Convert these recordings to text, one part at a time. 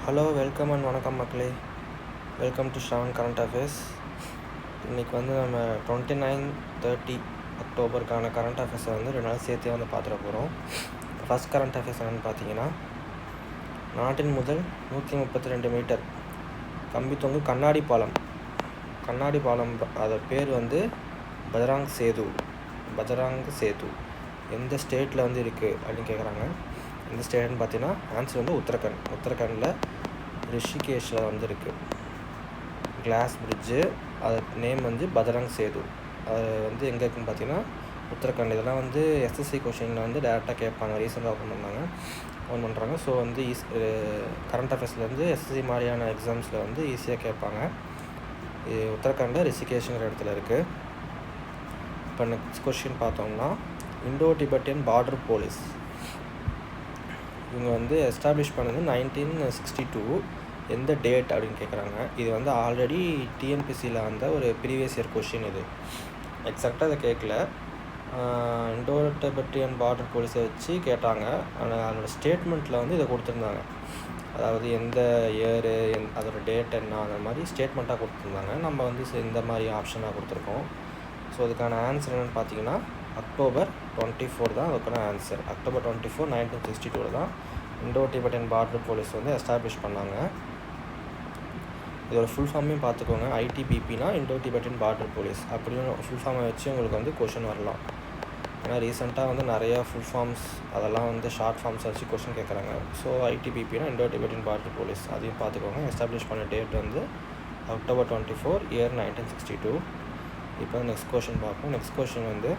Hello, welcome and வணக்கம் மக்களே. Welcome to Shaan current affairs. இன்றைக்கி வந்து நம்ம 29-30 அக்டோபருக்கான கரண்ட் அஃபேர்ஸை வந்து 2 நாள் சேர்த்தே வந்து பார்த்துட போகிறோம். ஃபஸ்ட் கரண்ட் அஃபேர்ஸ் என்னென்னு பார்த்தீங்கன்னா, நாட்டின் முதல் 132 மீட்டர் கம்பித்தொங்கு கண்ணாடி பாலம் அதோட பேர் வந்து பஜ்ராங் சேது. எந்த ஸ்டேட்டில் வந்து இருக்குது அப்படின்னு கேட்குறாங்க. எந்த ஸ்டேட்னு பார்த்தீங்கன்னா ஆன்சர் வந்து உத்தரகண்டில் ரிஷிகேஷில் வந்து இருக்குது. கிளாஸ் பிரிட்ஜு, அது நேம் வந்து பஜ்ராங் சேது. அது வந்து எங்கே இருக்குதுன்னு பார்த்தீங்கன்னா உத்தரகண்ட். இதெல்லாம் வந்து எஸ்எஸ்சி கொஷினில் வந்து டேரெக்டாக கேட்பாங்க. ரீசெண்டாக ஓப்பன் பண்ணுறாங்க. ஸோ வந்து கரண்ட் அஃபேர்ஸில் வந்து எஸ்எஸ்சி மாதிரியான எக்ஸாம்ஸில் வந்து ஈஸியாக கேட்பாங்க. இது உத்தரகண்டில் ரிஷிகேஷுங்கிற இடத்துல இருக்குது. இப்போ நெக்ஸ்ட் கொஷின் பார்த்தோம்னா, இண்டோ டிபெட்டியன் பார்டர் போலீஸ் இவங்க வந்து எஸ்டாப்ளிஷ் பண்ணது 1962. எந்த டேட் அப்படின்னு கேட்குறாங்க. இது வந்து ஆல்ரெடி டிஎன்பிசியில் வந்த ஒரு ப்ரீவியஸ் இயர் கொஷின். இது எக்ஸாக்டாக அதை கேட்கல. இண்டோ டிபெட்டியன் பார்டர் போலீஸை வச்சு கேட்டாங்க. ஆனால் அதோட ஸ்டேட்மெண்ட்டில் வந்து இதை கொடுத்துருந்தாங்க. அதாவது எந்த இயரு, அதோட டேட் என்ன, அந்த மாதிரி ஸ்டேட்மெண்ட்டாக கொடுத்துருந்தாங்க. நம்ம வந்து இந்த மாதிரி ஆப்ஷனாக கொடுத்துருக்கோம். ஸோ அதுக்கான ஆன்சர் என்னென்னு பார்த்தீங்கன்னா October 24 தான் அதுக்கான ஆன்சர். October 24, 1962 தான் இண்டோ டிபெட்டியன் பார்டர் போலீஸ் வந்து எஸ்டாப்ளிஷ் பண்ணாங்க. இதோட ஃபுல் ஃபார்மையும் பார்த்துக்கோங்க. ஐடிபிபினா இண்டோ டிபெட்டியன் பார்டர் போலீஸ் அப்படின்னு ஃபுல் ஃபார்மை வச்சு உங்களுக்கு வந்து கொஷின் வரலாம். ஏன்னா ரீசெண்டாக வந்து நிறையா ஃபுல் ஃபார்ம்ஸ் அதெல்லாம் வந்து ஷார்ட் ஃபார்ம்ஸ் வச்சு கொஷின் கேட்குறாங்க. ஸோ ஐடிபிபினா இண்டோ டிபெட்டியன் பார்டர் போலீஸ், அதையும் பார்த்துக்கோங்க. எஸ்டாப்ளிஷ் பண்ண டேட் வந்து October 24, year 1962. இப்போ நெக்ஸ்ட் கொஷின் பார்ப்போம். நெக்ஸ்ட் கொஷின் வந்து,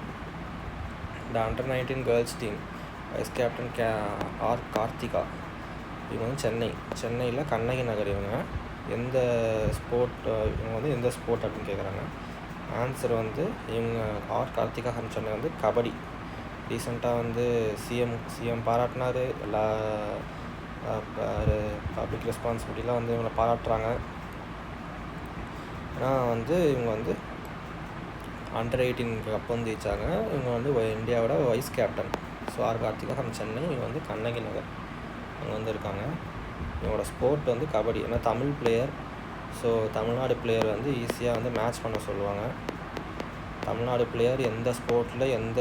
இந்த Under 19 girls team vice captain R Karthika இவங்க வந்து சென்னையில் கண்ணகி நகர். இவங்க எந்த ஸ்போர்ட் அப்படின்னு கேட்குறாங்க. ஆன்சர் வந்து இவங்க ஆர் கார்த்திகா சென்னை வந்து கபடி. ரீசெண்டாக வந்து சிஎம் பாராட்டினார். எல்லா பப்ளிக் ரெஸ்பான்சிபிலிட்டிலாம் வந்து இவங்களை பாராட்டுறாங்க. ஏன்னா வந்து இவங்க வந்து Under 18 கப் வந்து ஜெயிச்சாங்க. இவங்க வந்து இந்தியாவோட vice captain. So R Karthika Chennai. இவங்க வந்து கண்ணகி நகர் அங்கே வந்து இருக்காங்க. இவங்களோட ஸ்போர்ட் வந்து கபடி. ஏன்னா Tamil player. So Tamil Nadu player வந்து ஈஸியாக வந்து மேட்ச் பண்ண சொல்லுவாங்க. தமிழ்நாடு பிளேயர் எந்த ஸ்போர்ட்டில், எந்த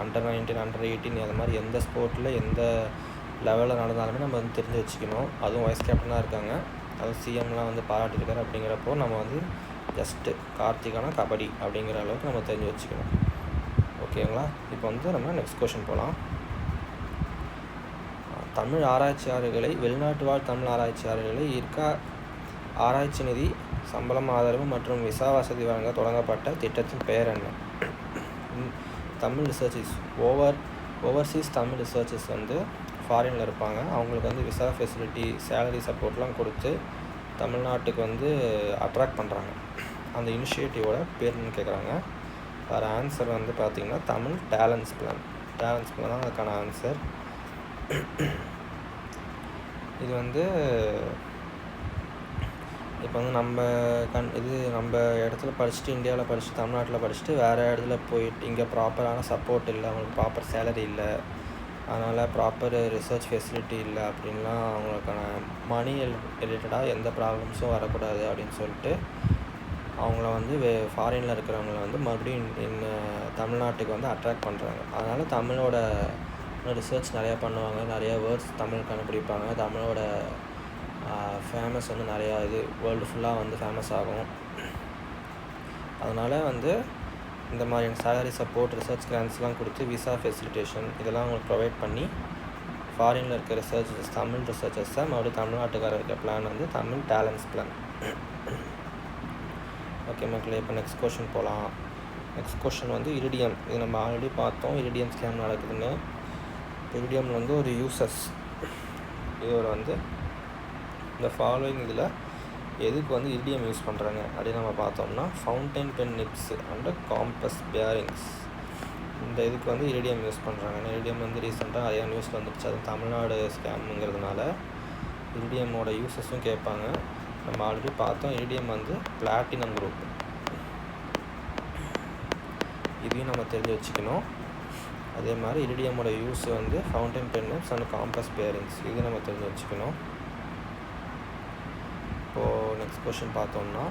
Under 19, Under 18 அது மாதிரி எந்த ஸ்போர்ட்டில் எந்த லெவலில் நடந்தாலுமே நம்ம வந்து தெரிஞ்சு வச்சுக்கணும். அதுவும் வைஸ் கேப்டனாக இருக்காங்க. அதுவும் சிஎம்லாம் வந்து பாராட்டியிருக்காரு. அப்படிங்கிறப்போ நம்ம வந்து ஜஸ்ட்டு கார்த்திகானா கபடி அப்படிங்கிற அளவுக்கு நம்ம தெரிஞ்சு வச்சுக்கணும். ஓகேங்களா? இப்போ வந்து நம்ம நெக்ஸ்ட் கொஷின் போகலாம். தமிழ் ஆராய்ச்சியாளர்களை, வெளிநாட்டு வாழ் தமிழ் ஆராய்ச்சியாளர்களை ஈர்க்க ஆராய்ச்சி நிதி, சம்பளம், ஆதரவு மற்றும் விசா வசதி வழங்க தொடங்கப்பட்ட திட்டத்தின் பெயர் என்ன? Tamil researchers Overseas Tamil researchers வந்து ஃபாரினில் இருப்பாங்க. அவங்களுக்கு வந்து விசா ஃபெசிலிட்டி, சேலரி சப்போர்ட்லாம் கொடுத்து தமிழ்நாட்டுக்கு வந்து அட்ராக்ட் பண்ணுறாங்க. அந்த இனிஷியேட்டிவோட பேர்னு கேட்குறாங்க. வேறு ஆன்சர் வந்து பார்த்திங்கன்னா தமிழ் டேலண்ட்ஸ் பிளான் தான் அதுக்கான ஆன்சர். இது வந்து இப்போ வந்து நம்ம இடத்துல படிச்சுட்டு, இந்தியாவில் படிச்சுட்டு, தமிழ்நாட்டில் படிச்சுட்டு வேறு இடத்துல போயிட்டு இங்கே ப்ராப்பரான சப்போர்ட் இல்லை, அவங்களுக்கு ப்ராப்பர் சேலரி இல்லை, அதனால் ப்ராப்பர் ரிசர்ச் ஃபெசிலிட்டி இல்லை அப்படின்லாம் அவங்களுக்கான மணி ரிலேட்டடாக எந்த ப்ராப்ளம்ஸும் வரக்கூடாது அப்படின்னு சொல்லிட்டு அவங்கள வந்து ஃபாரினில் இருக்கிறவங்கள வந்து மறுபடியும் தமிழ்நாட்டுக்கு வந்து அட்ராக்ட் பண்ணுறாங்க. அதனால் தமிழோட ரிசர்ச் நிறையா பண்ணுவாங்க. நிறையா வேர்ட்ஸ் தமிழ் கண்டுபிடிப்பாங்க. தமிழோட ஃபேமஸ் வந்து நிறையா வேர்ல்டு ஃபுல்லாக வந்து ஃபேமஸ் ஆகும். அதனால் வந்து இந்த மாதிரியான சேலரி சப்போர்ட், ரிசர்ச் கிராண்ட்ஸ்லாம் கொடுத்து விசா ஃபெசிலிட்டேஷன் இதெல்லாம் அவங்களுக்கு ப்ரொவைட் பண்ணி ஃபாரினில் இருக்க தமிழ் ரிசர்ச்சர்ஸை மறுபடியும் தமிழ்நாட்டுக்கார இருக்க பிளான் வந்து தமிழ் டேலண்ட்ஸ் பிளான். ஓகே மக்களே, இப்போ நெக்ஸ்ட் கொஷின் போகலாம். நெக்ஸ்ட் கொஷின் வந்து இரிடியம். இது நம்ம ஆல்ரெடி பார்த்தோம், இரிடியம் ஸ்கேம் நடக்குதுன்னு. இரிடியமில் வந்து ஒரு யூசஸ், இது ஒரு வந்து இந்த ஃபாலோயிங் இதில் எதுக்கு வந்து இரிடியம் யூஸ் பண்ணுறாங்க அப்படின்னு நம்ம பார்த்தோம்னா, fountain pen nibs and compass bearings, இந்த இதுக்கு வந்து இரிடியம் யூஸ் பண்ணுறாங்க. இரிடியம் வந்து ரீசெண்டாக நிறையா நியூஸில் வந்துருச்சு. அது தமிழ்நாடு ஸ்கேமுங்கிறதுனால இரிடியமோட யூசஸும் கேட்பாங்க. நம்ம ஆல்ரெடி பார்த்தோம், இரிடியம் வந்து பிளாட்டினம் குரூப். இதையும் நம்ம தெரிஞ்சு வச்சுக்கணும். அதே மாதிரி இரிடியமோட யூஸ் வந்து fountain pen nibs and compass bearings, இது நம்ம தெரிஞ்சு வச்சுக்கணும். இப்போது நெக்ஸ்ட் கொஷின் பார்த்தோம்னா,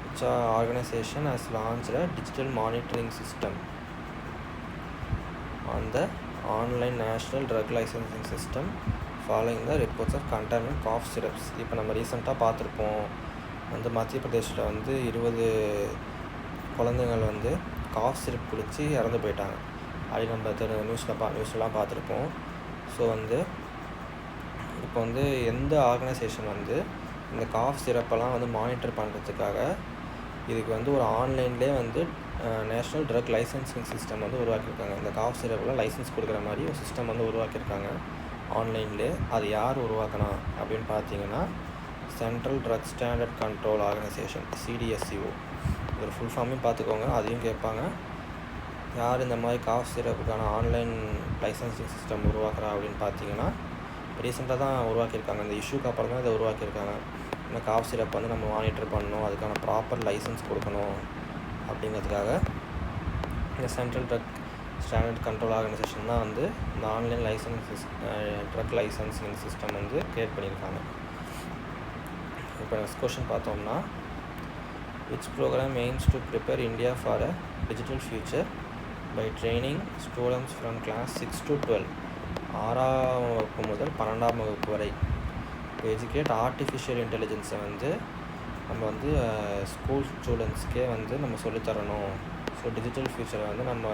which organization has launched a digital monitoring system on the online national drug licensing system following the reports of contaminant cough syrups. இப்போ நம்ம ரீசெண்டாக பார்த்துருப்போம், மத்திய பிரதேஷில் 20 குழந்தைங்கள் காஃப் சிரப் குடித்து இறந்து போயிட்டாங்க. அது நம்ம நியூஸ்லாம் பார்த்துருப்போம். ஸோ இப்போ எந்த ஆர்கனைசேஷன் இந்த காஃப் சிரப்பெல்லாம் மானிட்டர் பண்ணுறதுக்காக இதுக்கு ஒரு ஆன்லைன்லேயே நேஷ்னல் ட்ரக் லைசன்சிங் சிஸ்டம் உருவாக்கியிருக்காங்க. இந்த காஃப் சிரப்லாம் லைசன்ஸ் கொடுக்குற மாதிரி ஒரு சிஸ்டம் உருவாக்கியிருக்காங்க ஆன்லைன்லேயே. அது யார் உருவாக்கினா அப்படின்னு பார்த்தீங்கன்னா, central drug standard control organisation, CDSCO. ஒரு ஃபுல் ஃபார்மையும் பார்த்துக்கோங்க, அதையும் கேட்பாங்க. யார் இந்த மாதிரி காஃப் சிரப்புக்கான ஆன்லைன் லைசன்சிங் சிஸ்டம் உருவாக்குறா அப்படின்னு பார்த்தீங்கன்னா, ரீசெண்டாக தான் உருவாக்கியிருக்காங்க. இந்த இஷ்யூக்கு அப்புறம் தான் இதை உருவாக்கியிருக்காங்க. இந்த காஃப் சிரப் நம்ம மானிட்டர் பண்ணணும், அதுக்கான ப்ராப்பர் லைசன்ஸ் கொடுக்கணும் அப்படிங்கிறதுக்காக இந்த central drug standard control organisation தான் இந்த online drug licensing system create பண்ணியிருக்காங்க. இப்போ நெக்ஸ்ட் கொஷின் பார்த்தோம்னா, which program aims to prepare India for a digital future by training students from class 6 to 12, 6ஆம் வகுப்பு முதல் 12ஆம் வகுப்பு வரை எஜுகேட் ஆர்டிஃபிஷியல் இன்டெலிஜென்ஸை நம்ம ஸ்கூல் ஸ்டூடெண்ட்ஸ்க்கே நம்ம சொல்லித்தரணும். ஸோ டிஜிட்டல் ஃபியூச்சரை நம்ம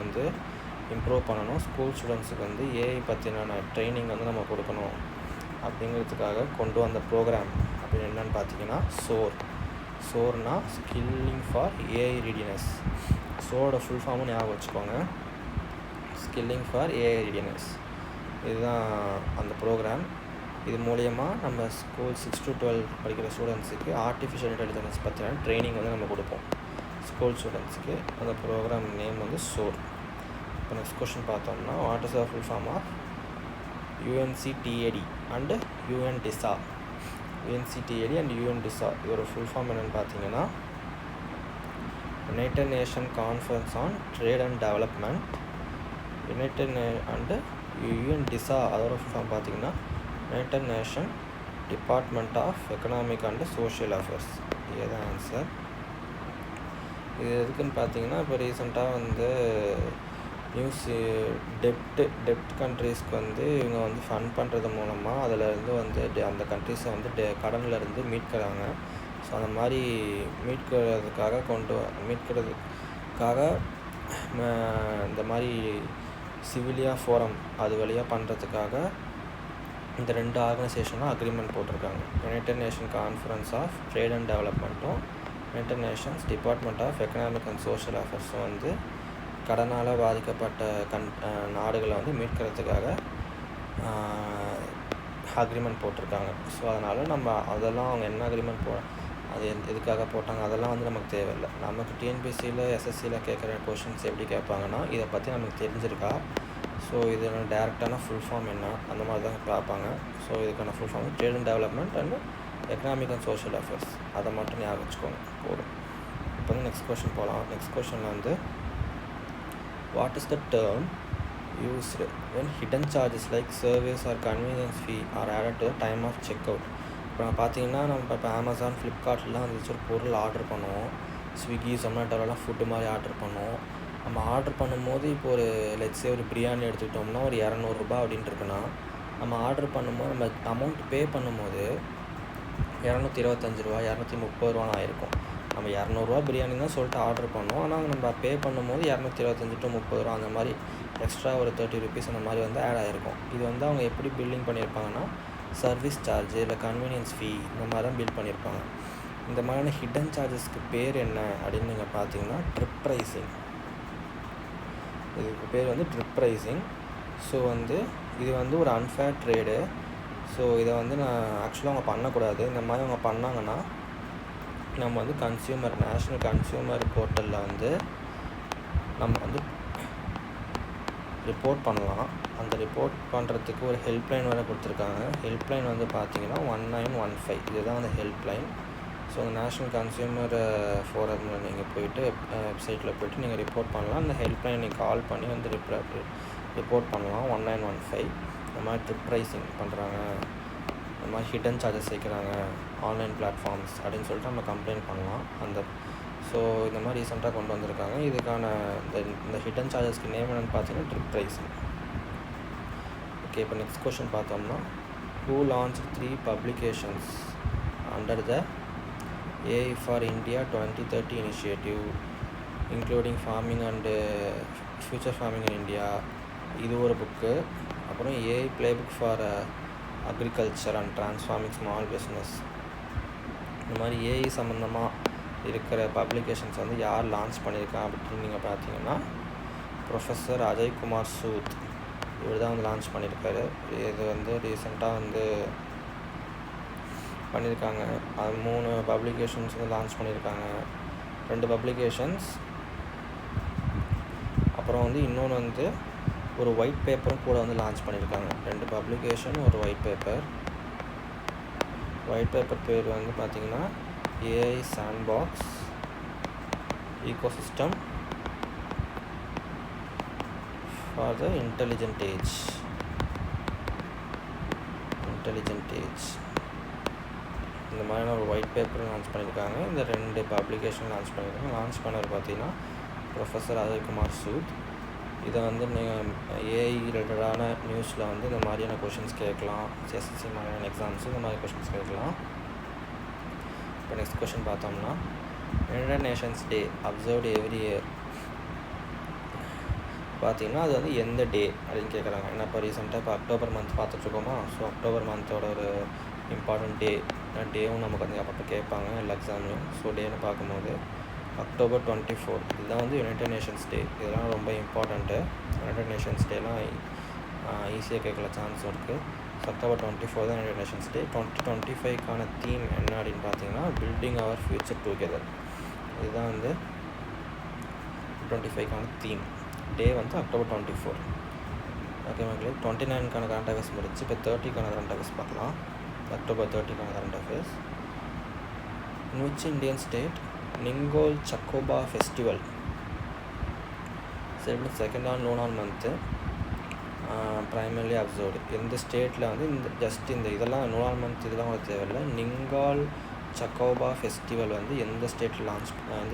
இம்ப்ரூவ் பண்ணணும். ஸ்கூல் ஸ்டூடெண்ட்ஸுக்கு ஏஐ பற்றின ட்ரைனிங் நம்ம கொடுக்கணும் அப்படிங்கிறதுக்காக கொண்டு வந்த ப்ரோக்ராம் அப்படின்னு என்னென்னு பார்த்தீங்கன்னா, சோர்னா ஸ்கில்லிங் ஃபார் ஏஐ ரெடினஸ். சோரோட ஃபுல் ஃபார்மும் ஞாபகம் வச்சுக்கோங்க, ஸ்கில்லிங் ஃபார் ஏஐ ரெடினஸ். இதுதான் அந்த ப்ரோக்ராம். இது மூலயமா நம்ம ஸ்கூல் 6 to 12 படிக்கிற ஸ்டூடெண்ட்ஸுக்கு ஆர்டிஃபிஷியல் இன்டெலிஜென்ஸ் பற்றின ட்ரைனிங் நம்ம கொடுப்போம் ஸ்கூல் ஸ்டூடெண்ட்ஸுக்கு. அந்த ப்ரோக்ராம் நேம் சோர். இப்போ நெக்ஸ்ட் கொஷின் பார்த்தோம்னா, what is the full form of UNCTAD and UNDISA? UNCTAD and UNDISA இதோட ஃபுல் ஃபார்ம் என்னென்னு பார்த்தீங்கன்னா, United Nation conference on trade and development. And UNDISA அதோட ஃபுல் ஃபார்ம் பார்த்தீங்கன்னா, United Nation department of economic and social affairs. இதுதான் answer. இது எதுக்குன்னு பார்த்தீங்கன்னா, இப்போ ரீசெண்டாக நியூஸ் டெப்ட் கண்ட்ரீஸ்க்கு இவங்க ஃபண்ட் பண்ணுறது மூலமாக அதிலேருந்து அந்த கண்ட்ரீஸை கடன்லேருந்து மீட்கிறாங்க. ஸோ அந்த மாதிரி மீட்கிறதுக்காக இந்த மாதிரி சிவிலியா ஃபோரம் அது வழியாக பண்ணுறதுக்காக இந்த 2 ஆர்கனைசேஷனும் அக்ரிமெண்ட் போட்டிருக்காங்க. United Nation conference of trade and டெவலப்மெண்ட்டும் United Nations department of economic and social அஃபேர்ஸும் கடனால் பாதிக்கப்பட்ட நாடுகளை மீட்கிறதுக்காக அக்ரிமெண்ட் போட்டிருக்காங்க. ஸோ அதனால் நம்ம அதெல்லாம் அவங்க என்ன அக்ரிமெண்ட் அது எதுக்காக போட்டாங்க அதெல்லாம் நமக்கு தேவையில்லை. நமக்கு டிஎன்பிசியில் எஸ்எஸ்சியில் கேட்குற கொஷின்ஸ் எப்படி கேட்பாங்கன்னா, இதை பற்றி நமக்கு தெரிஞ்சிருக்கா, ஸோ இதோட டேரெக்டான ஃபுல் ஃபார்ம் என்ன, அந்த மாதிரி தான் பார்ப்பாங்க. ஸோ இதுக்கான full form trade and development and economic and social affairs. அதை மட்டும் ஞாபகம் வச்சுக்கோங்க போதும். இப்போ நெக்ஸ்ட் கொஷின் போகலாம். நெக்ஸ்ட் கொஷனில் what is the term used when hidden charges like service or convenience fee are added to the time of checkout? இப்போ பார்த்தீங்கன்னா, நம்ம இப்போ Amazon, Flipkartலாம் ஒரு பொருள் ஆர்டர் பண்ணுவோம், ஸ்விக்கி, ஜொமேட்டோலாம் ஃபுட்டு மாதிரி ஆர்டர் பண்ணுவோம். நம்ம ஆர்டர் பண்ணும்போது இப்போ ஒரு லெட்ஸே ஒரு பிரியாணி எடுத்துக்கிட்டோம்னா ஒரு 200 ரூபாய் அப்படின்ட்டு இருக்குன்னா, நம்ம ஆர்டர் பண்ணும்போது நம்ம அமௌண்ட் பே பண்ணும்போது 225 ரூபா 230 ரூபான்னு ஆயிருக்கும். நம்ம 200 ரூபா பிரியாணி தான் சொல்லிட்டு ஆர்டர் பண்ணோம், ஆனால் நம்ம பே பண்ணும்போது 225 to 30 ரூபா அந்த மாதிரி எக்ஸ்ட்ரா ஒரு 30 rupees அந்த மாதிரி ஆட் ஆகிருக்கும். இது அவங்க எப்படி பில்லிங் பண்ணியிருப்பாங்கன்னா, சர்வீஸ் சார்ஜ் இல்லை கன்வீனியன்ஸ் ஃபீ இந்த மாதிரி தான் பில் பண்ணியிருப்பாங்க. இந்த மாதிரியான ஹிடன் சார்ஜஸ்க்கு பேர் என்ன அப்படின்னு நீங்கள் பார்த்தீங்கன்னா, ட்ரிப் ப்ரைஸிங். இதுக்கு பேர் ட்ரிப் ப்ரைஸிங். ஸோ இது ஒரு அன்ஃபேர் ட்ரேடு. ஸோ இதை நான் ஆக்சுவலாக அவங்க பண்ணக்கூடாது. இந்த மாதிரி அவங்க பண்ணாங்கன்னா நம்ம நேஷ்னல் கன்சியூமர் போர்ட்டலில் நம்ம ரிப்போர்ட் பண்ணலாம். அந்த ரிப்போர்ட் பண்ணுறதுக்கு ஒரு ஹெல்ப்லைன் வேறு கொடுத்துருக்காங்க. ஹெல்ப்லைன் பார்த்தீங்கன்னா 1915. இதுதான் அந்த ஹெல்ப்லைன். ஸோ அந்த நேஷ்னல் கன்சியூமர் ஃபோரமில் நீங்கள் போய்ட்டு வெப்சைட்டில் போய்ட்டு நீங்கள் ரிப்போர்ட் பண்ணலாம். அந்த ஹெல்ப்லைன் நீங்கள் கால் பண்ணி ரிப்போர்ட் பண்ணலாம். 1915 இந்த மாதிரி ட்ரிப் ப்ரைஸிங் பண்ணுறாங்க இந்த மாதிரி ஹிடன் சார்ஜஸ் வைக்கிறாங்க ஆன்லைன் பிளாட்ஃபார்ம்ஸ் அப்படின்னு சொல்லிட்டு நம்ம கம்ப்ளைண்ட் பண்ணலாம். ஸோ இந்த மாதிரி ரீசெண்டாக கொண்டு வந்திருக்காங்க. இதுக்கான இந்த ஹிடன் சார்ஜஸ்க்கு நேம் என்னென்னு பார்த்தீங்கன்னா ட்ரிப் ப்ரைஸிங். ஓகே, இப்போ நெக்ஸ்ட் கொஷின் பார்த்தோம்னா, who launched 3 publications under the AI for India 2030 initiative including farming and future farming in India? இது ஒரு புக்கு. அப்புறம் AI playbook for agriculture and transforming small business. இந்த மாதிரி AI சம்மந்தமாக இருக்கிற publications வந்து யார் லான்ச் பண்ணியிருக்கா அப்படின்னு நீங்கள் பார்த்தீங்கன்னா ப்ரொஃபஸர் அஜய்குமார் சூத் இவர் தான் வந்து லான்ச் பண்ணியிருக்காரு. இது வந்து ரீசெண்டாக வந்து பண்ணியிருக்காங்க. அது 3 பப்ளிகேஷன்ஸ் வந்து லான்ச் பண்ணியிருக்காங்க. 2 பப்ளிகேஷன்ஸ், அப்புறம் வந்து இன்னொன்று வந்து ஒரு ஒயிட் பேப்பரும் கூட வந்து லான்ச் பண்ணியிருக்காங்க. 2 பப்ளிகேஷன், ஒரு ஒயிட் பேப்பர். ஒயிட் பேப்பர் பேர் வந்து பார்த்திங்கன்னா AI sandbox ecosystem for the intelligent age. இந்த மாதிரியான ஒரு ஒயிட் பேப்பர் லான்ச் பண்ணியிருக்காங்க. இந்த 2 பப்ளிகேஷன் லான்ச் பண்ணியிருக்காங்க. லான்ச் பண்ணவர் பார்த்தீங்கன்னா ப்ரொஃபஸர் அஜய்குமார் சூத். இதை வந்து நீங்கள் ஏஐ ரிலேட்டடான நியூஸில் வந்து இந்த மாதிரியான கொஷின்ஸ் கேட்கலாம். எஸ்எஸ்சி மாதிரியான எக்ஸாம்ஸ் இந்த மாதிரி கொஷின்ஸ் கேட்கலாம். இப்போ நெக்ஸ்ட் கொஷின் பார்த்தோம்னா, யுனைடெட் நேஷன்ஸ் டே அப்சர்வ்டு எவ்ரி இயர் பார்த்தீங்கன்னா அது வந்து எந்த டே அப்படின்னு கேட்குறாங்க. ஏன்னா இப்போ ரீசெண்டாக இப்போ அக்டோபர் மந்த் பார்த்துட்ருக்கோமா, ஸோ அக்டோபர் மந்தோட ஒரு இம்பார்ட்டன்ட் டேவும் நமக்கு வந்து அப்பப்போ கேட்பாங்க எல்லா எக்ஸாம்லையும். ஸோ டேன்னு பார்க்கும்போது October 24 இதுதான் வந்து யுனைடெட் நேஷன்ஸ் டே. இதெல்லாம் ரொம்ப இம்பார்ட்டண்ட்டு. யுனைடெட் நேஷன்ஸ் டேலாம் ஈஸியாக கேட்கல சான்ஸும் இருக்குது. October 24 தான் யுனைடெட் நேஷன்ஸ் டே. 2025க்கான தீம் என்ன அப்படின்னு பார்த்தீங்கன்னா பில்டிங் அவர் ஃபியூச்சர் டுகெதர். இதுதான் வந்து 25க்கான தீம். டே வந்து October 24. ஓகே மக்களே, 29க்கான கரண்ட் அஃபேர்ஸ் முடிச்சு இப்போ 30க்கான கரண்ட் அஃபேர்ஸ் பார்க்கலாம். October 30க்கான current affairs. In which Indian state Ningol Chakoba festival celebrated second on lunar month primarily observed? எந்த ஸ்டேட்டில் வந்து இந்த இதெல்லாம் lunar month இதெல்லாம் உங்களுக்கு தேவையில்லை. நிங்கால் சக்கோபா ஃபெஸ்டிவல் வந்து எந்த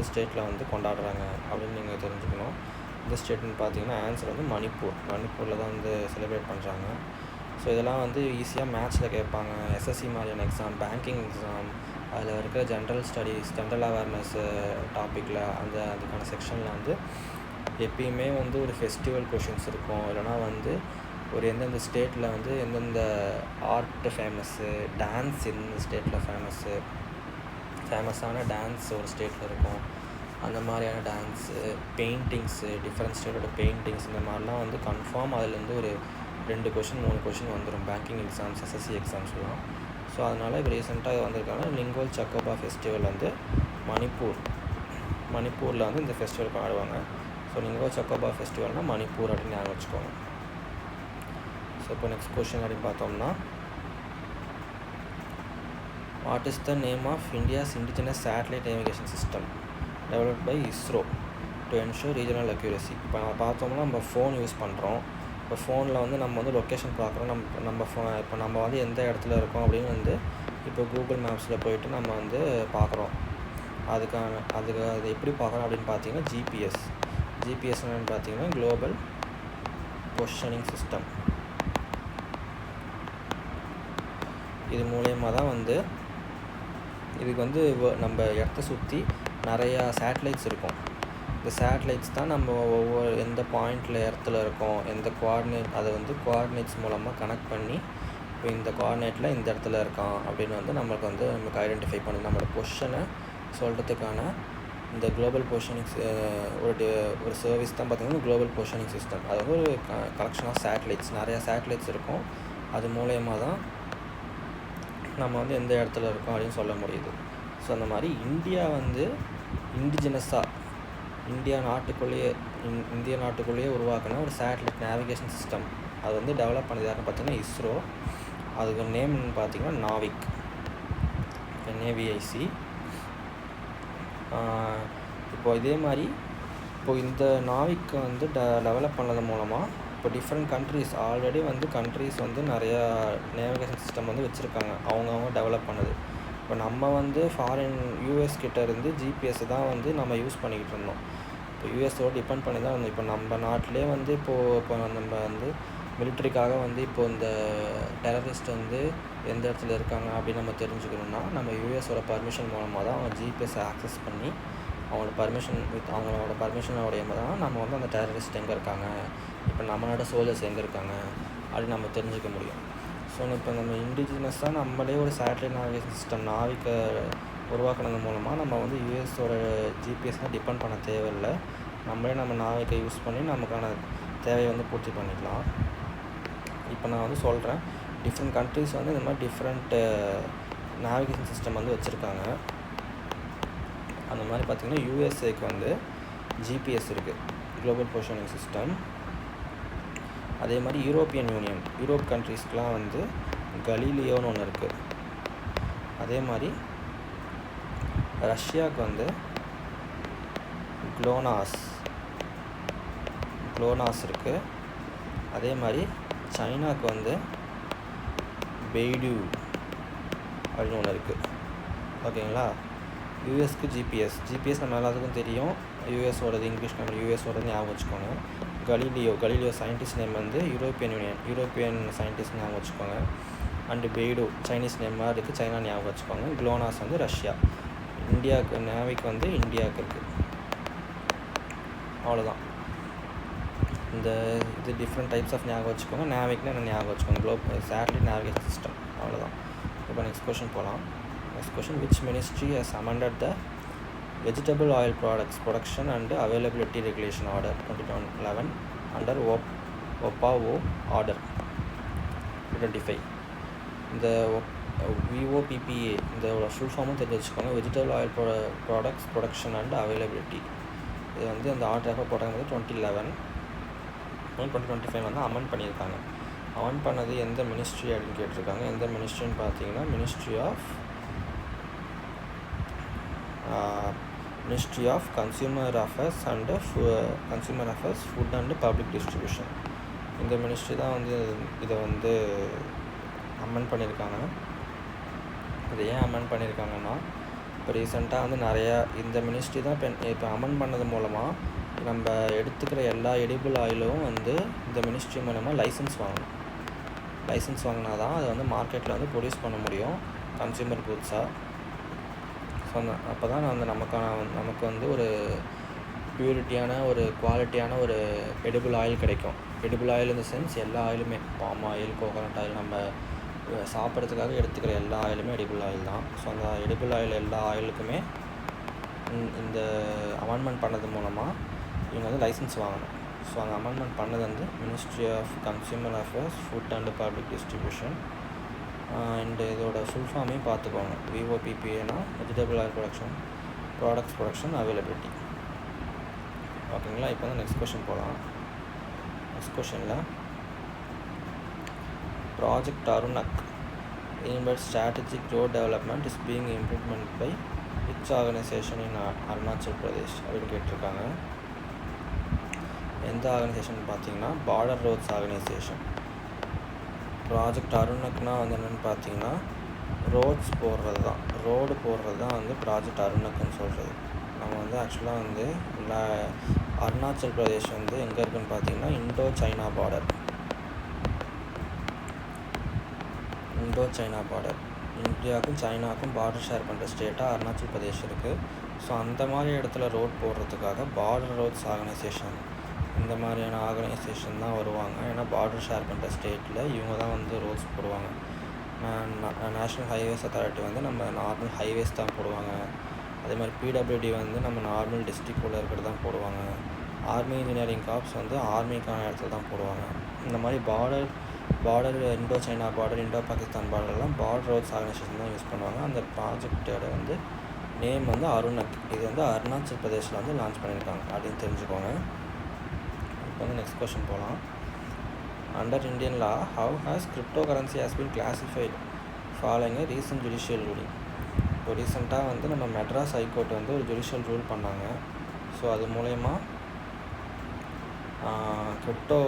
ஸ்டேட்டில் வந்து கொண்டாடுறாங்க அப்படின்னு நீங்கள் தெரிஞ்சுக்கணும். இந்த ஸ்டேட்னு பார்த்தீங்கன்னா ஆன்சர் வந்து மணிப்பூரில் தான் வந்து செலிப்ரேட் பண்ணுறாங்க. ஸோ இதெல்லாம் வந்து ஈஸியாக மேத்ஸில் கேட்பாங்க. எஸ்எஸ்சி மாதிரியான எக்ஸாம், பேங்கிங் எக்ஸாம், அதில் இருக்கிற ஜென்ரல் ஸ்டடீஸ், ஜென்ரல் அவேர்னஸ் டாப்பிக்கில் அதுக்கான செக்ஷனில் வந்து எப்பயுமே வந்து ஒரு ஃபெஸ்டிவல் கொஷின்ஸ் இருக்கும். இல்லைனா வந்து ஒரு எந்தெந்த ஸ்டேட்டில் வந்து எந்தெந்த ஆர்ட் ஃபேமஸ்ஸு, டான்ஸ் எந்தெந்த ஸ்டேட்டில் ஃபேமஸான டான்ஸ் ஒரு ஸ்டேட்டில் இருக்கும். அந்த மாதிரியான டான்ஸு, பெயிண்டிங்ஸு, டிஃப்ரெண்ட் ஸ்டேட்டோட பெயிண்டிங்ஸ், இந்த மாதிரிலாம் வந்து கன்ஃபார்ம் அதுலேருந்து ஒரு 2 கொஷின் 3 கொஷின் வந்துடும் பேங்கிங் எக்ஸாம்ஸ், எஸ்எஸ்சி எக்ஸாம்ஸ்லாம். ஸோ அதனால் இப்போ ரீசெண்டாக வந்திருக்காங்க. நிங்கோல் சக்கோபா ஃபெஸ்டிவல் வந்து மணிப்பூரில் வந்து இந்த ஃபெஸ்டிவல் கொண்டாடுவாங்க. ஸோ நிங்கோல் சக்கோபா ஃபெஸ்டிவல்னால் மணிப்பூர் அப்படின்னு ஞாபகம் வச்சுக்கோங்க. ஸோ இப்போ நெக்ஸ்ட் கொஷின் அப்படின்னு பார்த்தோம்னா, what is the name of India's indigenous satellite navigation system developed by ISRO to ensure regional accuracy? இப்போ நம்ம பார்த்தோம்னா நம்ம ஃபோன் யூஸ் பண்ணுறோம். இப்போ ஃபோனில் வந்து நம்ம வந்து லொக்கேஷன் பார்க்குறோம். இப்போ நம்ம வந்து எந்த இடத்துல இருக்கோம் அப்படின்னு வந்து இப்போ கூகுள் மேப்ஸில் போயிட்டு நம்ம வந்து பார்க்குறோம். அது எப்படி பார்க்குறோம் அப்படின்னு பார்த்தீங்கன்னா ஜிபிஎஸ் என்னென்னு பார்த்தீங்கன்னா குளோபல் பொசிஷனிங் சிஸ்டம். இது மூலயமா தான் வந்து இதுக்கு வந்து நம்ம இடத்த சுற்றி நிறையா சேட்டலைட்ஸ் இருக்கும். இந்த சேட்டலைட்ஸ் தான் நம்ம எந்த பாயிண்டில் இடத்துல இருக்கோம், எந்த கோஆர்டினேட், அதை வந்து கோஆர்டினேட்ஸ் மூலமாக கனெக்ட் பண்ணி இப்போ இந்த கோஆர்டினேட்டில் இந்த இடத்துல இருக்கான் அப்படின்னு வந்து நமக்கு ஐடென்டிஃபை பண்ணி நம்மளோட பொசிஷனை சொல்கிறதுக்கான இந்த குளோபல் பொசிஷனிங் ஒரு சர்வீஸ் தான் பார்த்திங்கன்னா குளோபல் பொசிஷனிங் சிஸ்டம். அது வந்து ஒரு கலெக்ஷன் ஆஃப் சேட்டலைட்ஸ், நிறையா சேட்டலைட்ஸ் இருக்கும். அது மூலயமா தான் நம்ம வந்து எந்த இடத்துல இருக்கோம் அப்படின்னு சொல்ல முடியுது. ஸோ அந்த மாதிரி இந்தியா வந்து இண்டிஜினஸாக இந்திய நாட்டுக்குள்ளேயே உருவாக்கின ஒரு சேட்டலைட் நேவிகேஷன் சிஸ்டம். அது வந்து டெவலப் பண்ணது யாருன்னு பார்த்தீங்கன்னா ISRO. அதுக்கு நேம்னு பார்த்தீங்கன்னா நாவிக், NAVIC. இப்போ இதே மாதிரி இந்த நாவிக்கை வந்து டெவலப் பண்ணது மூலமாக இப்போ டிஃப்ரெண்ட் கண்ட்ரீஸ் ஆல்ரெடி வந்து கண்ட்ரீஸ் வந்து நிறையா நேவிகேஷன் சிஸ்டம் வந்து வச்சுருக்காங்க, அவங்கவுங்க டெவலப் பண்ணது. இப்போ நம்ம வந்து ஃபாரின் யூஎஸ் கிட்டேருந்து ஜிபிஎஸ் தான் வந்து நம்ம யூஸ் பண்ணிக்கிட்டு இருந்தோம். இப்போ யூஎஸோட டிபெண்ட் பண்ணி தான் இருந்தோம். இப்போ நம்ம நாட்டிலே வந்து இப்போ நம்ம வந்து மிலிட்ரிக்காக வந்து இப்போது இந்த டெரரிஸ்ட் வந்து எந்த இடத்துல இருக்காங்க அப்படின்னு நம்ம தெரிஞ்சுக்கணுன்னா நம்ம யூஎஸோட பர்மிஷன் மூலமாக தான் அவங்க ஜிபிஎஸ் ஆக்சஸ் பண்ணி அவங்களோட பர்மிஷனோடைய தான் நம்ம வந்து அந்த டெரரிஸ்ட் எங்கே இருக்காங்க, இப்போ நம்மளோட சோல்ஜர்ஸ் எங்கே இருக்காங்க அப்படின்னு நம்ம தெரிஞ்சுக்க முடியும். ஸோ இப்போ நம்ம இண்டிஜினஸாக நம்மளே ஒரு சேட்டலைட் நேவிகேஷன் சிஸ்டம் நாவிக்கை உருவாக்குனது மூலமாக நம்ம வந்து யூஎஸோட ஜிபிஎஸ்னால் டிபெண்ட் பண்ண தேவையில்லை. நம்மளே நம்ம நாவிக்கை யூஸ் பண்ணி நமக்கான தேவையை வந்து பூர்த்தி பண்ணிக்கலாம். இப்போ நான் வந்து சொல்கிறேன், டிஃப்ரெண்ட் கண்ட்ரீஸ் வந்து இந்த மாதிரி டிஃப்ரெண்ட் நேவிகேஷன் சிஸ்டம் வந்து வச்சுருக்காங்க. அந்த மாதிரி பார்த்திங்கன்னா யூஎஸ்ஏக்கு வந்து ஜிபிஎஸ் இருக்குது, குளோபல் பொசிஷனிங் சிஸ்டம். அதே மாதிரி யூரோப்பியன் யூனியன், யூரோப் கண்ட்ரீஸ்க்கெலாம் வந்து கலீலியோன்னு ஒன்று இருக்குது. அதே மாதிரி ரஷ்யாவுக்கு வந்து க்ளோனாஸ் இருக்குது. அதே மாதிரி சைனாவுக்கு வந்து பெய்டு அப்படின்னு ஒன்று இருக்குது. ஓகேங்களா? யூஎஸ்க்கு ஜிபிஎஸ் நம்ம எல்லாத்துக்கும் தெரியும். யூஎஸோடது இங்கிலீஷ் கம்பெனி, யூஎஸோடது ஞாபகம் வச்சுக்கோங்க. கலீலியோ சயின்டிஸ்ட் நேம் வந்து யூரோப்பியன் சயின்டிஸ்ட் ஞாபகம் வச்சுக்கோங்க. அண்டு பெய்டு சைனீஸ் நேமாக இருக்குது, சைனா ஞாபகம் வச்சுக்கோங்க. க்ளோனாஸ் வந்து ரஷ்யா. இந்தியாவுக்கு நேவிக்கு வந்து இந்தியாவுக்கு இருக்குது. அவ்வளோதான். இந்த இது டிஃப்ரெண்ட் டைப்ஸ் ஆஃப் ஞாபகம் வச்சுக்கோங்க. நேவிக்னா என்ன ஞாபகம் வச்சுக்கோங்க, சேட்டலைட் நேவிகேஷன் சிஸ்டம். அவ்வளோதான். இப்போ நெக்ஸ்ட் கொஷின் போகலாம். Next question, which ministry has amended the vegetable oil products production and availability regulation order 2011 under ஒப்பாஓ ஆர்டர் 25. இந்த VOPPA இந்த ஃபுல் ஃபார்மும் தெரிஞ்சு வச்சுக்கோங்க. Vegetable oil products production and availability. இது வந்து அந்த ஆர்டர் எப்போ போட்டாங்க வந்து 2025 வந்து அமெண்ட் பண்ணியிருக்காங்க. அமெண்ட் பண்ணது எந்த மினிஸ்ட்ரி அப்படின்னு கேட்டிருக்காங்க. எந்த மினிஸ்ட்ரின்னு பார்த்தீங்கன்னா ministry of consumer affairs and food and public distribution. இந்த மினிஸ்ட்ரி தான் வந்து இதை வந்து அமெண்ட் பண்ணியிருக்காங்க. இதை ஏன் அமெண்ட் பண்ணியிருக்காங்கன்னா, இப்போ ரீசெண்டாக வந்து நிறையா இந்த மினிஸ்ட்ரி தான் இப்போ அமெண்ட் பண்ணது மூலமாக நம்ம எடுத்துக்கிற எல்லா எடிபிள் ஆயிலும் வந்து இந்த மினிஸ்ட்ரி மூலமாக லைசன்ஸ் வாங்கினா தான் அதை வந்து மார்க்கெட்டில் வந்து ப்ரொடியூஸ் பண்ண முடியும் கன்சியூமர் குட்ஸாக. ஸோ அப்போ தான் வந்து நமக்கு வந்து ஒரு பியூரிட்டியான ஒரு குவாலிட்டியான ஒரு எடிபிள் ஆயில் கிடைக்கும். எடிபிள் ஆயில் இந்த சென்ஸ் எல்லா ஆயிலுமே, பாம் ஆயில், கோகோனட் ஆயில், நம்ம சாப்பிட்றதுக்காக எடுத்துக்கிற எல்லா ஆயிலுமே எடிபிள் ஆயில் தான். ஸோ அந்த எடிபிள் ஆயில் எல்லா ஆயிலுக்குமே இந்த அமெண்ட்மெண்ட் பண்ணது மூலமாக இவங்க வந்து லைசன்ஸ் வாங்கணும். ஸோ அந்த அமெண்ட்மெண்ட் பண்ணது வந்து ministry of consumer affairs, food and public distribution. And இதோட ஃபுல் ஃபார்மையும் பார்த்துக்கோங்க. VOPPAனா வெஜிடபிள் ஆயில் ப்ராடக்ட்ஸ் அவைலபிலிட்டி. ஓகேங்களா? இப்போ வந்து நெக்ஸ்ட் கொஷின் போகலாம். நெக்ஸ்ட் கொஷனில் project Arunank aimed at strategic road development is being implemented by which organization in Arunachal Pradesh அப்படின்னு கேட்டிருக்காங்க. எந்த ஆர்கனைசேஷன் பார்த்தீங்கன்னா பார்டர் ரோட்ஸ் ஆர்கனைசேஷன். ப்ராஜெக்ட் அருணக்னா வந்து என்னென்னு பார்த்தீங்கன்னா ரோடு போடுறது தான் வந்து ப்ராஜெக்ட் அருணக்குன்னு சொல்கிறது. நம்ம வந்து ஆக்சுவலாக வந்து அருணாச்சல் பிரதேஷ் வந்து எங்கே இருக்குன்னு பார்த்தீங்கன்னா இண்டோ சைனா பார்டர். இந்தியாவுக்கும் சைனாவுக்கும் பார்டர் ஷேர் பண்ணுற ஸ்டேட்டாக அருணாச்சல் பிரதேஷ் இருக்குது. ஸோ அந்த மாதிரி இடத்துல ரோட் போடுறதுக்காக பார்டர் ரோட்ஸ் ஆர்கனைசேஷன், இந்த மாதிரியான ஆர்கனைசேஷன் தான் வருவாங்க. ஏன்னா பார்டர் ஷேர் பண்ணுற ஸ்டேட்டில் இவங்க தான் வந்து ரோட்ஸ் போடுவாங்க. நேஷ்னல் ஹைவேஸ் அத்தாரிட்டி வந்து நம்ம நார்மல் ஹைவேஸ் தான் போடுவாங்க. அதே மாதிரி PWD வந்து நம்ம நார்மல் டிஸ்ட்ரிக்டில் இருக்கிறது தான் போடுவாங்க. ஆர்மி இன்ஜினியரிங் கார்ப்ஸ் வந்து ஆர்மிக்கான இடத்துல தான் போடுவாங்க. இந்த மாதிரி border Indo China border, Indo Pakistan பார்டர்லாம் பார்டர் ரோட்ஸ் ஆர்கனைசேஷன் தான் யூஸ் பண்ணுவாங்க. அந்த ப்ராஜெக்டோட வந்து நேம் வந்து அருணக். இது வந்து அருணாச்சல் பிரதேஷில் வந்து லான்ச் பண்ணியிருக்காங்க அப்படின்னு தெரிஞ்சுக்கோங்க. இப்போ வந்து நெக்ஸ்ட் கொஸ்டின் போகலாம். Under Indian law how has cryptocurrency has been classified following a recent judicial ruling. இப்போ ரீசெண்டாக வந்து நம்ம மெட்ராஸ் ஹைகோர்ட் வந்து ஒரு ஜுடிஷியல் ரூல் பண்ணாங்க. ஸோ அது மூலயமா கிரிப்டோ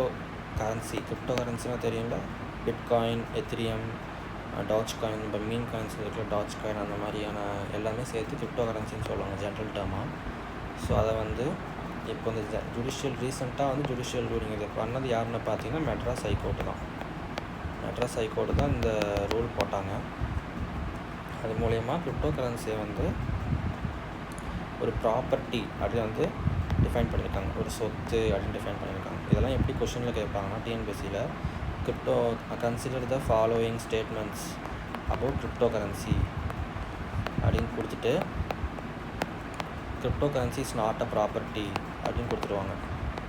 கரன்சி, கிரிப்டோ கரன்சினா தெரியும்ல, பிட்காயின், எத்திரியம், டாஜ் காயின், இப்போ மீன் காயின்ஸ் இருக்கிற டாஜ் காயின், அந்த மாதிரியான எல்லாமே சேர்த்து கிரிப்டோ கரன்சின்னு சொல்லுவாங்க ஜென்ரல் டேர்மாக. ஸோ அதை வந்து இப்போ இந்த ரீசெண்டாக ஜுடிஷியல் ரூலிங் இது பண்ணது யாருன்னு பார்த்தீங்கன்னா மெட்ராஸ் ஹைகோர்ட்டு தான். மெட்ராஸ் ஹைகோர்ட்டு தான் இந்த ரூல் போட்டாங்க. அது மூலயமா கிரிப்டோ கரன்சியை வந்து ஒரு ப்ராப்பர்ட்டி அப்படின்னு டிஃபைன் பண்ணியிருக்காங்க, ஒரு சொத்து அப்படின்னு டிஃபைன் பண்ணியிருக்காங்க. இதெல்லாம் எப்படி கொஷனில் கேட்பாங்கன்னா டிஎன்பிஎஸ்சியில், crypto consider the following statements about crypto currency அப்படின்னு கொடுத்துட்டு crypto currency is not a property அப்படின்னு கொடுத்துருவாங்க.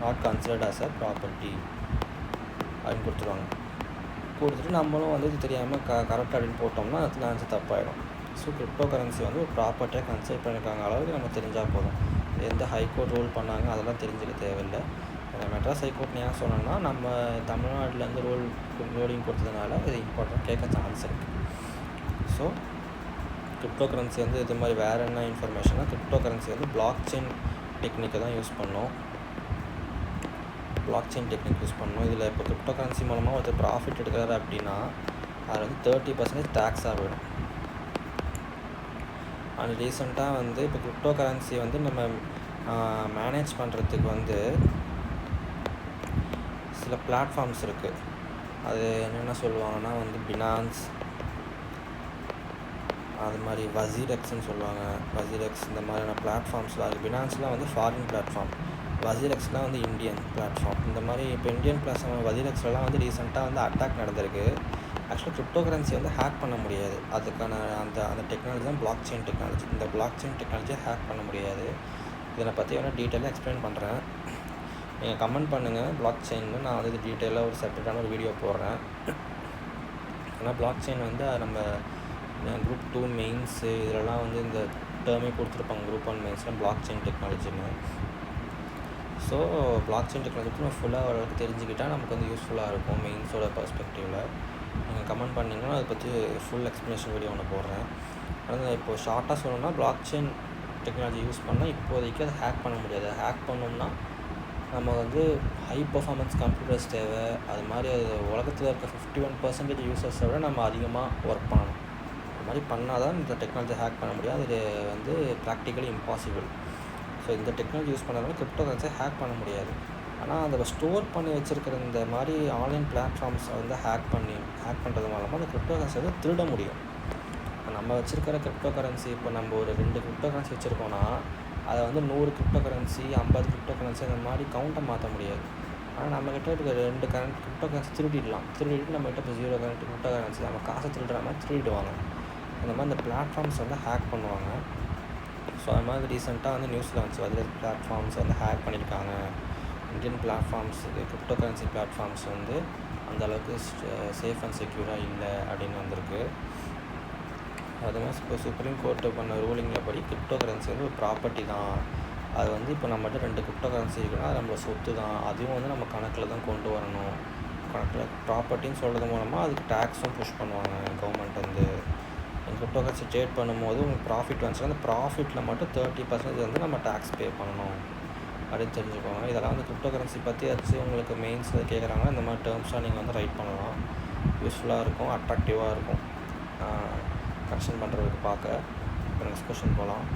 Not considered as a property அப்படின்னு கொடுத்துருவாங்க. கொடுத்துட்டு நம்மளும் இது தெரியாமல் கரெக்ட் அப்படின்னு போட்டோம்னா அதில் ஆன்சர் தப்பாயிடும். ஸோ கிரிப்டோ கரன்சி ஒரு ப்ராப்பர்ட்டியாக கன்சிடர் பண்ணியிருக்காங்க அளவுக்கு நம்ம தெரிஞ்சால் போதும். எந்த ஹைகோர்ட் ரூல் பண்ணாங்க அதெல்லாம் தெரிஞ்சுக்க தேவையில்லை. மெட்ராஸ் ஹைகோர்ட்னு ஏன் சொன்னோன்னா, நம்ம தமிழ்நாட்டிலேருந்து ரூலிங் கொடுத்ததுனால இது இம்பார்ட்டன்ட் கேட்க சான்ஸ் இருக்குது. ஸோ கிரிப்டோ கரன்சி இது மாதிரி வேறு என்ன இன்ஃபர்மேஷன்னா, கிரிப்டோ கரன்சி பிளாக் செயின் டெக்னிக்கை தான் யூஸ் பண்ணோம். பிளாக் செயின் டெக்னிக் யூஸ் பண்ணோம். இதில் இப்போ கிரிப்டோ கரன்சி மூலமாக ஒருத்தர் ப்ராஃபிட் எடுக்கிறாரு அப்படின்னா அதில் 30% டேக்ஸாக போயிடும். அண்ட் ரீசெண்டாக இப்போ கிரிப்டோ கரன்சி நம்ம மேனேஜ் பண்ணுறதுக்கு சில பிளாட்ஃபார்ம்ஸ் இருக்குது. அது என்னென்ன சொல்லுவாங்கன்னா பினான்ஸ், அது மாதிரி வசீரெக்ஸ்ன்னு சொல்லுவாங்க. வசீரெக்ஸ் இந்த மாதிரியான பிளாட்ஃபார்ம்ஸ்லாம் இருக்குது. பினான்ஸ்லாம் ஃபாரின் பிளாட்ஃபார்ம், வசீரெக்ஸ்லாம் இந்தியன் பிளாட்ஃபார்ம். இந்த மாதிரி இப்போ இந்தியன் பிளாட்ஃபார்ம் வசீரெக்ஸ்லாம் ரீசெண்டாக அட்டாக் நடந்திருக்கு. ஆக்சுவலாக கிரிப்டோ கரன்சி ஹேக் பண்ண முடியாது. அதுக்கான அந்த டெக்னாலஜி தான் பிளாக் செயின் டெக்னாலஜி. இந்த பிளாக் செயின் டெக்னாலஜியை ஹேக் பண்ண முடியாது. இதை பற்றி டீட்டெயிலாக எக்ஸ்பிளைன் பண்ணுறேன். நீங்கள் கமெண்ட் பண்ணுங்கள் பிளாக் செயின்னு. நான் இது டீட்டெயிலாக ஒரு செப்பரேட்டான ஒரு வீடியோ போடுறேன். ஏன்னா பிளாக் செயின் நம்ம குரூப் 2 மெயின்ஸு இதிலலாம் இந்த டேர்மே கொடுத்துருப்பாங்க. குரூப் 1 மெயின்ஸ்லாம் பிளாக் செயின் டெக்னாலஜின்னு. ஸோ பிளாக் செயின் டெக்னாலஜி நம்ம ஃபுல்லாக ஓரளவுக்கு தெரிஞ்சுக்கிட்டால் நமக்கு யூஸ்ஃபுல்லாக இருக்கும் மெயின்ஸோட பர்ஸ்பெக்டிவில். நீங்கள் கமெண்ட் பண்ணிங்கன்னா அதை பற்றி ஃபுல் எக்ஸ்ப்ளனேஷன் வீடியோ ஒன்று போடுறேன். ஆனால் இப்போது ஷார்ட்டாக சொல்லணும்னா, பிளாக் செயின் டெக்னாலஜி யூஸ் பண்ணால் இப்போதைக்கு அதை ஹேக் பண்ண முடியாது. ஹேக் பண்ணோம்னா நம்ம ஹை பர்ஃபார்மன்ஸ் கம்ப்யூட்டர்ஸ் தேவை. அது மாதிரி உலகத்தில் இருக்க 51% யூசர்ஸை விட நம்ம அதிகமாக ஒர்க் பண்ணணும். அது மாதிரி பண்ணால் தான் இந்த டெக்னாலஜி ஹேக் பண்ண முடியாது. அது ப்ராக்டிக்கலி இம்பாசிபிள். ஸோ இந்த டெக்னாலஜி யூஸ் பண்ணாலும் கிரிப்டோ கரன்சியை ஹேக் பண்ண முடியாது. ஆனால் அதை ஸ்டோர் பண்ணி வச்சுருக்கிற இந்த மாதிரி ஆன்லைன் பிளாட்ஃபார்ம்ஸை ஹேக் பண்ணுறது மூலமாக அந்த கிரிப்டோ கரன்சி திருட முடியும். இப்போ நம்ம வச்சுருக்கிற கிரிப்டோ கரன்சி, இப்போ நம்ம ஒரு 2 கிரிப்டோ கரன்சி வச்சுருக்கோன்னா அதை 100 கிரிப்டோ கரன்சி, 50 கிரிப்டோ கரன்சி அந்த மாதிரி கவுண்ட்டை மாற்ற முடியாது. ஆனால் நம்மக்கிட்ட இருக்க 2 கிரிப்டோ கரன்சி திருடிட்டு நம்மகிட்ட இப்போ 0 கிரிப்டோ கரன்சி நம்ம காசை திருடுற மாதிரி திருடிடுவாங்க. அந்த மாதிரி இந்த பிளாட்ஃபார்ம்ஸ் ஹேக் பண்ணுவாங்க. ஸோ அது மாதிரி ரீசெண்டாக நியூஸில் வந்துச்சு, அதில் பிளாட்ஃபார்ம்ஸ் ஹேக் பண்ணியிருக்காங்க. Indian platforms, crypto currency platforms அந்தளவுக்கு சேஃப் அண்ட் செக்யூராக இல்லை அப்படின்னு வந்திருக்கு. அது மாதிரி இப்போ சுப்ரீம் கோர்ட்டு பண்ண ரூலிங்கில் படி கிரிப்டோ கரன்சி ஒரு ப்ராப்பர்ட்டி தான். அது இப்போ நம்மகிட்ட 2 கிரிப்டோ கரன்சி இருக்குன்னா அது நம்மளோட சொத்து தான். அதுவும் நம்ம கணக்கில் தான் கொண்டு வரணும். கணக்கில் ப்ராப்பர்ட்டின்னு சொல்கிறது மூலமாக அதுக்கு டேக்ஸும் புஷ் பண்ணுவாங்க கவர்மெண்ட். கிரிப்டோ கரன்சி ட்ரேட் பண்ணும்போது உங்களுக்கு ப்ராஃபிட் வந்துச்சுன்னா அந்த ப்ராஃபிட்டில் மட்டும் 30% நம்ம டேக்ஸ் பே பண்ணணும் அப்படின்னு தெரிஞ்சுக்கோங்க. இதெல்லாம் கிரிப்டோ கரன்சி பற்றி உங்களுக்கு மெயின்ஸில் கேட்குறாங்கன்னா இந்த மாதிரி டேர்ம்ஸ்லாம் நீங்கள் ரைட் பண்ணலாம். யூஸ்ஃபுல்லாக இருக்கும், அட்ராக்டிவாக இருக்கும் கரெக்ஷன் பண்ணுறதுக்கு பார்க்க. இப்போ நெக்ஸ்ட் கொஸ்டின் போகலாம்.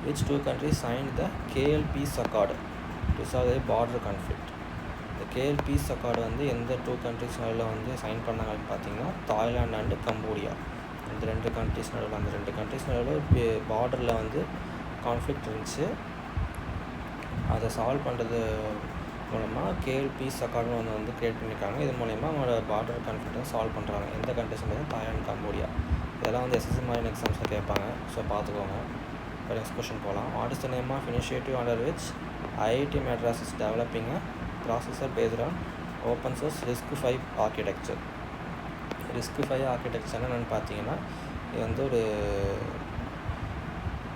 Which 2 countries signed the KLP's Accord to solve the border conflict? இந்த KLP's Accord எந்த 2 countries நடுவில் சைன் பண்ணாங்கன்னு பார்த்தீங்கன்னா தாய்லாந்து அண்டு கம்போடியா. இந்த 2 countries நடுவில், அந்த 2 countries நடுவில் பார்டரில் கான்ஃப்ளிக்ட் இருந்துச்சு. அதை சால்வ் பண்ணுறது மூலமாக KLP's Accord க்ரியேட் பண்ணியிருக்காங்க. இது மூலயமா அவங்களோட பார்டர் கான்ஃப்ளிக்ட்டை சால்வ் பண்ணுறாங்க. எந்த கண்ட்ரிஸ் தாய்லாந்து, கம்போடியா. இதெல்லாம் SSC மாதிரி எக்ஸாம்ஸில் கேட்பாங்க. ஸோ பார்த்துக்கோங்க. இப்போ நெக்ஸ்ட் கொஸ்டின் போகலாம். What is the name of initiative under which IIT Madras is developing a processor based on open source RISC-V architecture? RISC-V architecture என்னென்னு பார்த்தீங்கன்னா, இது ஒரு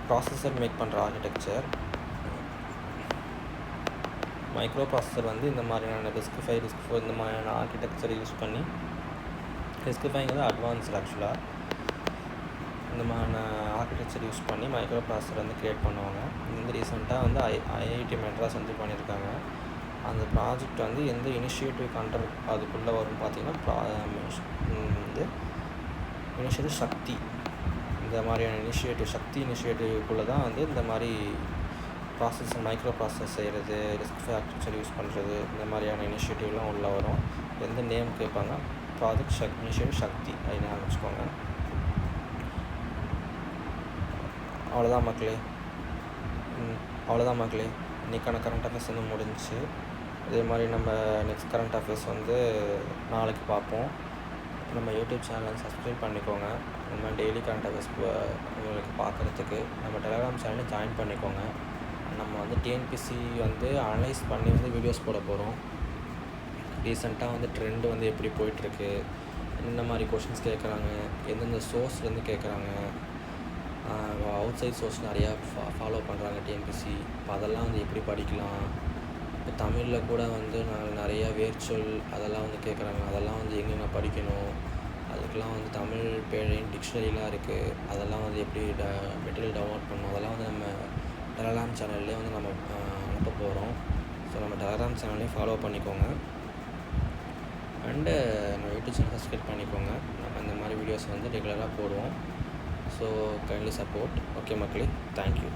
ப்ராசஸர் மேக் பண்ணுற ஆர்கிடெக்சர். மைக்ரோ ப்ராசஸர் இந்த மாதிரியான RISC-V இந்த மாதிரியான ஆர்கிடெக்சர் யூஸ் பண்ணி, RISC-Vங்கிறது அட்வான்ஸ்டு ஆக்சுவலாக. இந்த மாதிரியான ஆர்கிடெக்சர் யூஸ் பண்ணி மைக்ரோ ப்ராசஸர் க்ரியேட் பண்ணுவாங்க. ரீசெண்டாக IIT மெட்ராஸ் பண்ணியிருக்காங்க. அந்த ப்ராஜெக்ட் வந்து எந்த இனிஷியேட்டிவ் அண்டர் அதுக்குள்ளே வரும்னு பார்த்தீங்கன்னா வந்து இனிஷியேட்டிவ் சக்தி. இந்த மாதிரியான சக்தி இனிஷியேட்டிவ்க்குள்ளே தான் வந்து இந்த மாதிரி மைக்ரோ ப்ராசஸ் செய்கிறது, ரிஸ்க் ஆர்கிடெக்சர் யூஸ் பண்ணுறது, இந்த மாதிரியான இனிஷியேட்டிவ்லாம் உள்ளே வரும். எந்த நேம் கேட்பாங்க, ப்ராஜெக்ட் இனிஷியேட்டிவ் சக்தி அப்படின்னு ஆரம்பிச்சுக்கோங்க. அவ்வளோதான் மக்களே. இன்றைக்கான கரண்ட் அஃபேர்ஸ் வந்து முடிஞ்சிச்சு. இதே மாதிரி நம்ம நெக்ஸ்ட் கரண்ட் அஃபேர்ஸ் வந்து நாளைக்கு பார்ப்போம். நம்ம யூடியூப் சேனலை சப்ஸ்கிரைப் பண்ணிக்கோங்க. இந்த மாதிரி டெய்லி கரண்ட் அஃபேர்ஸ் உங்களுக்கு பார்க்குறதுக்கு நம்ம டெலகிராம் சேனலை ஜாயின் பண்ணிக்கோங்க. நம்ம வந்து டிஎன்பிசி வந்து அனலைஸ் பண்ணி வந்து வீடியோஸ் போட போகிறோம். ரீசெண்டாக வந்து ட்ரெண்டு வந்து எப்படி போயிட்டுருக்கு, என்ன மாதிரி கொஷின்ஸ் கேட்குறாங்க, எந்தெந்த சோர்ஸ்லேருந்து கேட்குறாங்க, அவுட் சைட் சோர்ஸ் நிறையா ஃபாலோ பண்ணுறாங்க டிஎன்பிசி. இப்போ அதெல்லாம் வந்து எப்படி படிக்கலாம், இப்போ தமிழில் கூட வந்து நிறையா வேர்ச்சொல் அதெல்லாம் வந்து கேட்குறாங்க. அதெல்லாம் வந்து எங்கெங்கே படிக்கணும், அதுக்கெலாம் வந்து தமிழ் பேழின் டிக்ஷனரிலாம் இருக்குது. அதெல்லாம் வந்து எப்படி மெட்டீரியல் டவுன்லோட் பண்ணணும், அதெல்லாம் வந்து நம்ம டெலகிராம் சேனல்லே வந்து நம்ம அனுப்ப போகிறோம். ஸோ நம்ம டெலகிராம் சேனல்லையும் ஃபாலோ பண்ணிக்கோங்க. அண்டு நம்ம யூடியூப் சேனல் சப்ஸ்கிரைப் பண்ணிக்கோங்க. நம்ம இந்த மாதிரி வீடியோஸ் வந்து ரெகுலராக போடுவோம். So kindly support. ஓகே மக்களே, தேங்க்யூ.